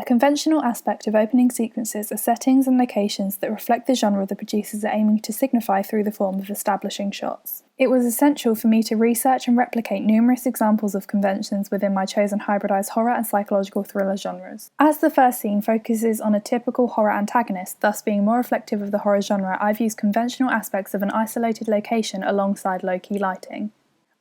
conventional aspect of opening sequences are settings and locations that reflect the genre the producers are aiming to signify through the form of establishing shots. It was essential for me to research and replicate numerous examples of conventions within my chosen hybridized horror and psychological thriller genres. As the first scene focuses on a typical horror antagonist, thus being more reflective of the horror genre, I've used conventional aspects of an isolated location alongside low-key lighting.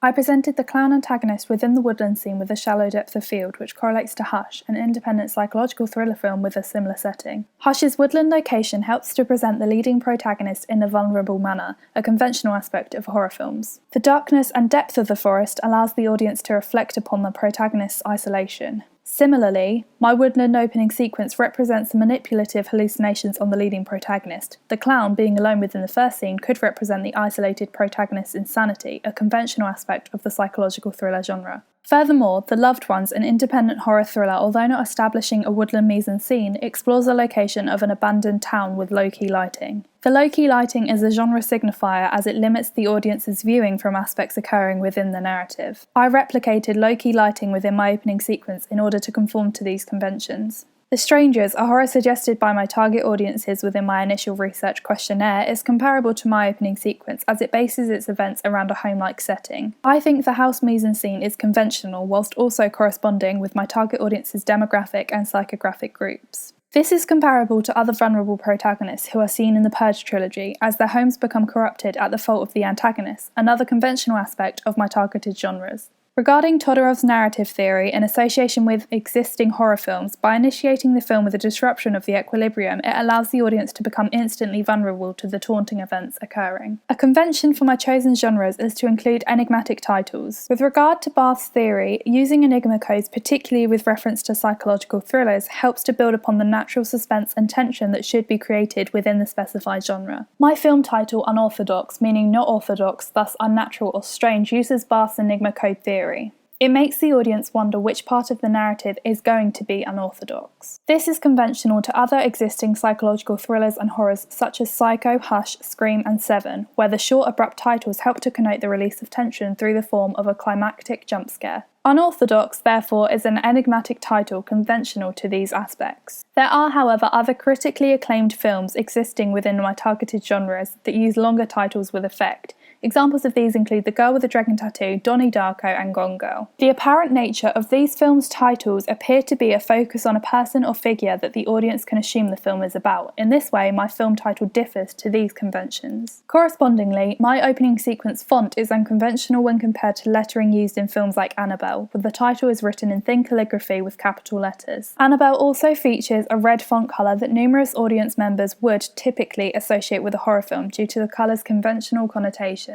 I presented the clown antagonist within the woodland scene with a shallow depth of field, which correlates to Hush, an independent psychological thriller film with a similar setting. Hush's woodland location helps to present the leading protagonist in a vulnerable manner, a conventional aspect of horror films. The darkness and depth of the forest allows the audience to reflect upon the protagonist's isolation. Similarly, my woodland opening sequence represents the manipulative hallucinations on the leading protagonist. The clown, being alone within the first scene, could represent the isolated protagonist's insanity, a conventional aspect of the psychological thriller genre. Furthermore, The Loved Ones, an independent horror thriller, although not establishing a woodland mise-en-scene, explores the location of an abandoned town with low-key lighting. The low-key lighting is a genre signifier as it limits the audience's viewing from aspects occurring within the narrative. I replicated low-key lighting within my opening sequence in order to conform to these conventions. The Strangers, a horror suggested by my target audiences within my initial research questionnaire, is comparable to my opening sequence as it bases its events around a home-like setting. I think the house mise-en-scene is conventional whilst also corresponding with my target audience's demographic and psychographic groups. This is comparable to other vulnerable protagonists who are seen in the Purge trilogy, as their homes become corrupted at the fault of the antagonist, another conventional aspect of my targeted genres. Regarding Todorov's narrative theory in association with existing horror films, by initiating the film with a disruption of the equilibrium, it allows the audience to become instantly vulnerable to the taunting events occurring. A convention for my chosen genres is to include enigmatic titles. With regard to Barth's theory, using enigma codes, particularly with reference to psychological thrillers, helps to build upon the natural suspense and tension that should be created within the specified genre. My film title, Unorthodox, meaning not orthodox, thus unnatural or strange, uses Barth's enigma code theory. It makes the audience wonder which part of the narrative is going to be unorthodox. This is conventional to other existing psychological thrillers and horrors such as Psycho, Hush, Scream and Seven, where the short abrupt titles help to connote the release of tension through the form of a climactic jump scare. Unorthodox, therefore, is an enigmatic title conventional to these aspects. There are, however, other critically acclaimed films existing within my targeted genres that use longer titles with effect. Examples of these include The Girl with the Dragon Tattoo, Donnie Darko and Gone Girl. The apparent nature of these films' titles appear to be a focus on a person or figure that the audience can assume the film is about. In this way, my film title differs to these conventions. Correspondingly, my opening sequence font is unconventional when compared to lettering used in films like Annabelle, where the title is written in thin calligraphy with capital letters. Annabelle also features a red font colour that numerous audience members would typically associate with a horror film due to the colour's conventional connotations.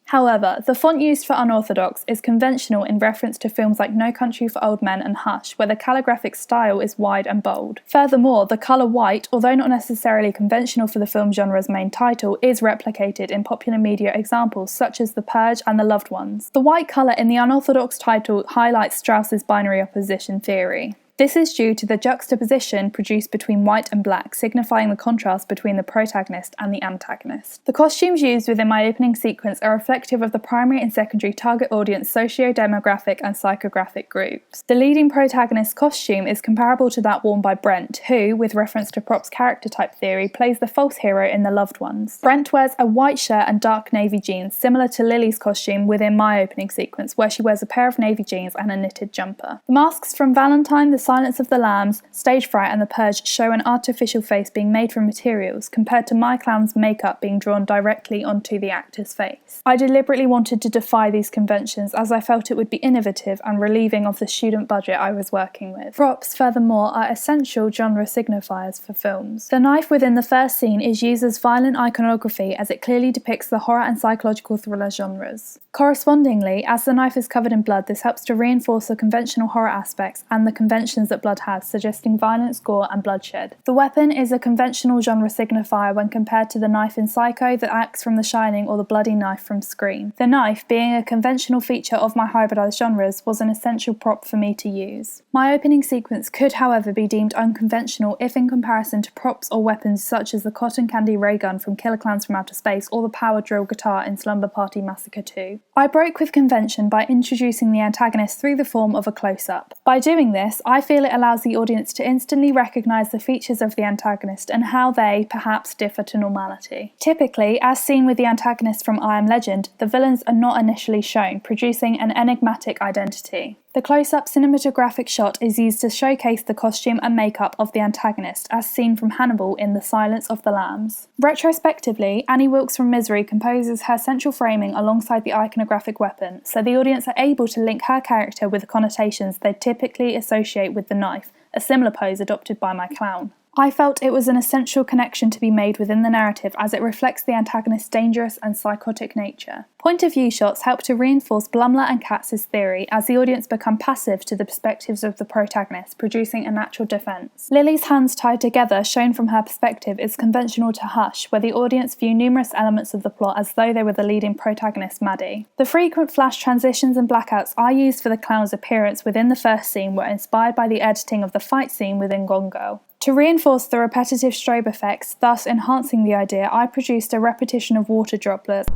However, the font used for Unorthodox is conventional in reference to films like No Country for Old Men and Hush, where the calligraphic style is wide and bold. Furthermore, the colour white, although not necessarily conventional for the film genre's main title, is replicated in popular media examples such as The Purge and The Loved Ones. The white colour in the Unorthodox title highlights Strauss's binary opposition theory. This is due to the juxtaposition produced between white and black, signifying the contrast between the protagonist and the antagonist. The costumes used within my opening sequence are reflective of the primary and secondary target audience socio-demographic and psychographic groups. The leading protagonist's costume is comparable to that worn by Brent, who, with reference to Prop's character type theory, plays the false hero in The Loved Ones. Brent wears a white shirt and dark navy jeans, similar to Lily's costume within my opening sequence, where she wears a pair of navy jeans and a knitted jumper. The masks from Valentine, The Silence of the Lambs, Stage Fright and The Purge show an artificial face being made from materials, compared to my clown's makeup being drawn directly onto the actor's face. I deliberately wanted to defy these conventions as I felt it would be innovative and relieving of the student budget I was working with. Props, furthermore, are essential genre signifiers for films. The knife within the first scene is used as violent iconography as it clearly depicts the horror and psychological thriller genres. Correspondingly, as the knife is covered in blood, this helps to reinforce the conventional horror aspects and the conventions that blood has, suggesting violence, gore and bloodshed. The weapon is a conventional genre signifier when compared to the knife in Psycho, the axe from The Shining or the bloody knife from Scream. The knife, being a conventional feature of my hybridized genres, was an essential prop for me to use. My opening sequence could, however, be deemed unconventional if in comparison to props or weapons such as the cotton candy ray gun from Killer Clowns from Outer Space or the power drill guitar in Slumber Party Massacre 2. I broke with convention by introducing the antagonist through the form of a close-up. By doing this, I feel it allows the audience to instantly recognise the features of the antagonist and how they, perhaps, differ to normality. Typically, as seen with the antagonists from I Am Legend, the villains are not initially shown, producing an enigmatic identity. The close-up cinematographic shot is used to showcase the costume and makeup of the antagonist, as seen from Hannibal in The Silence of the Lambs. Retrospectively, Annie Wilkes from Misery composes her central framing alongside the iconographic weapon, so the audience are able to link her character with the connotations they typically associate with the knife, a similar pose adopted by my clown. I felt it was an essential connection to be made within the narrative as it reflects the antagonist's dangerous and psychotic nature. Point of view shots help to reinforce Blumler and Katz's theory as the audience become passive to the perspectives of the protagonist, producing a natural defence. Lily's hands tied together, shown from her perspective, is conventional to Hush, where the audience view numerous elements of the plot as though they were the leading protagonist, Maddie. The frequent flash transitions and blackouts I used for the clown's appearance within the first scene were inspired by the editing of the fight scene within Gone Girl. To reinforce the repetitive strobe effects, thus enhancing the idea, I produced a repetition of water droplets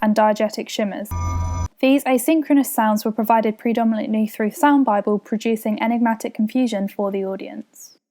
and diegetic shimmers. These asynchronous sounds were provided predominantly through Sound Bible, producing enigmatic confusion for the audience.